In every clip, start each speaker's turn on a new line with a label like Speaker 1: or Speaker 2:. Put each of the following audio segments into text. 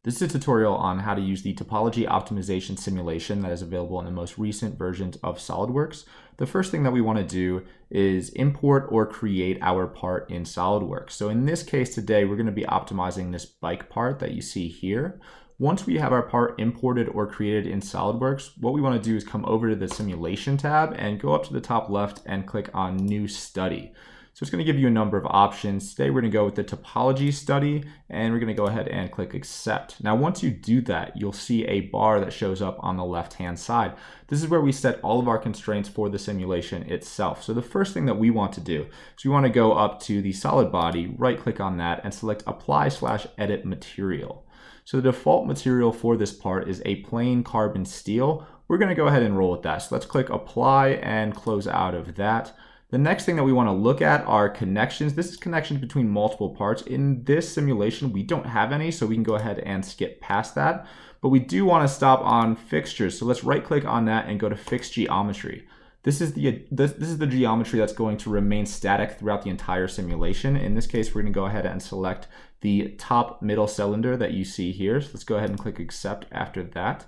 Speaker 1: This is a tutorial on how to use the topology optimization simulation that is available in the most recent versions of Solidworks. The first thing that we want to do is import or create our part in Solidworks. So in this case today, we're going to be optimizing this bike part that you see here. Once we have our part imported or created in Solidworks, what we want to do is come over to the simulation tab and go up to the top left and click on New Study. So it's going to give you a number of options. Today we're going to go with the topology study, and we're going to go ahead and click accept. Now once you do that, you'll see a bar that shows up on the left hand side. This is where we set all of our constraints for the simulation itself. So the first thing that we want to do is we want to go up to the solid body, right click on that, and select apply/edit material. So the default material for this part is a plain carbon steel. We're going to go ahead and roll with that. So let's click apply and close out of that. The next thing that we want to look at are connections. This is connections between multiple parts. In this simulation, we don't have any, so we can go ahead and skip past that. But we do want to stop on fixtures. So let's right click on that and go to fix geometry. This is the geometry that's going to remain static throughout the entire simulation. In this case, we're going to go ahead and select the top middle cylinder that you see here. So let's go ahead and click accept after that.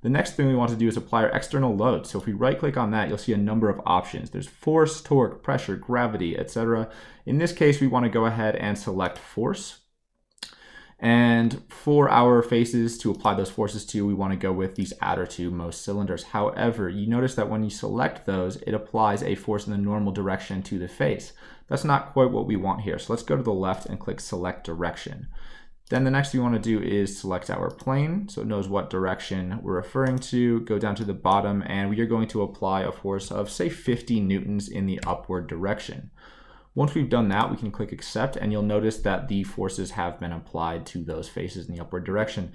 Speaker 1: The next thing we want to do is apply our external load. So if we right click on that, you'll see a number of options. There's force, torque, pressure, gravity, etc. In this case, we want to go ahead and select force. And for our faces to apply those forces to, we want to go with these outer two most cylinders. However, you notice that when you select those, it applies a force in the normal direction to the face. That's not quite what we want here. So let's go to the left and click select direction. Then the next thing we want to do is select our plane, so it knows what direction we're referring to. Go down to the bottom, and we are going to apply a force of, say, 50 newtons in the upward direction. Once we've done that, we can click accept, and you'll notice that the forces have been applied to those faces in the upward direction.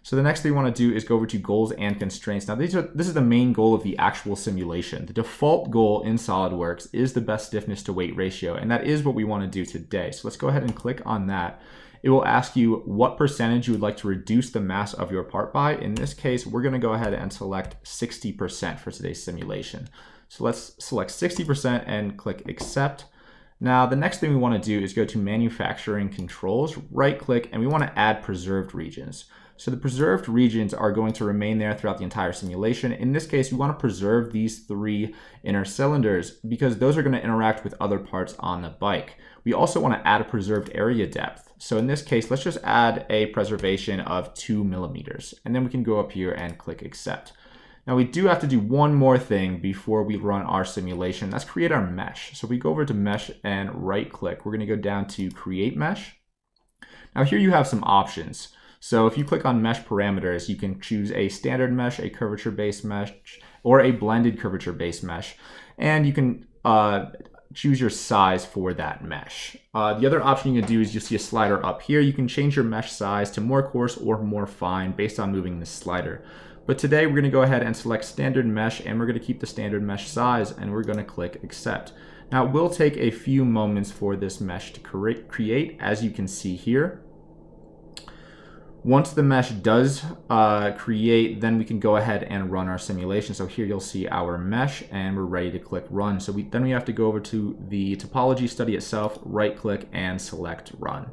Speaker 1: So the next thing we want to do is go over to goals and constraints. Now this is the main goal of the actual simulation. The default goal in SolidWorks is the best stiffness to weight ratio, and that is what we want to do today. So let's go ahead and click on that. It will ask you what percentage you would like to reduce the mass of your part by. In this case, we're going to go ahead and select 60% for today's simulation. So let's select 60% and click accept. Now, the next thing we want to do is go to manufacturing controls, right click, and we want to add preserved regions. So the preserved regions are going to remain there throughout the entire simulation. In this case, we want to preserve these three inner cylinders because those are going to interact with other parts on the bike. We also want to add a preserved area depth. So in this case, let's just add a preservation of 2 millimeters, and then we can go up here and click accept. Now we do have to do one more thing before we run our simulation. That's create our mesh. So if we go over to mesh and right click, we're going to go down to create mesh. Now here you have some options. So if you click on mesh parameters, you can choose a standard mesh, a curvature-based mesh, or a blended curvature-based mesh. And you can choose your size for that mesh. The other option you can do is you'll see a slider up here. You can change your mesh size to more coarse or more fine based on moving the slider. But today we're going to go ahead and select standard mesh, and we're going to keep the standard mesh size, and we're going to click accept. Now it will take a few moments for this mesh to create, as you can see here. Once the mesh does create, then we can go ahead and run our simulation. So here you'll see our mesh, and we're ready to click run. So then we have to go over to the topology study itself, right click, and select run.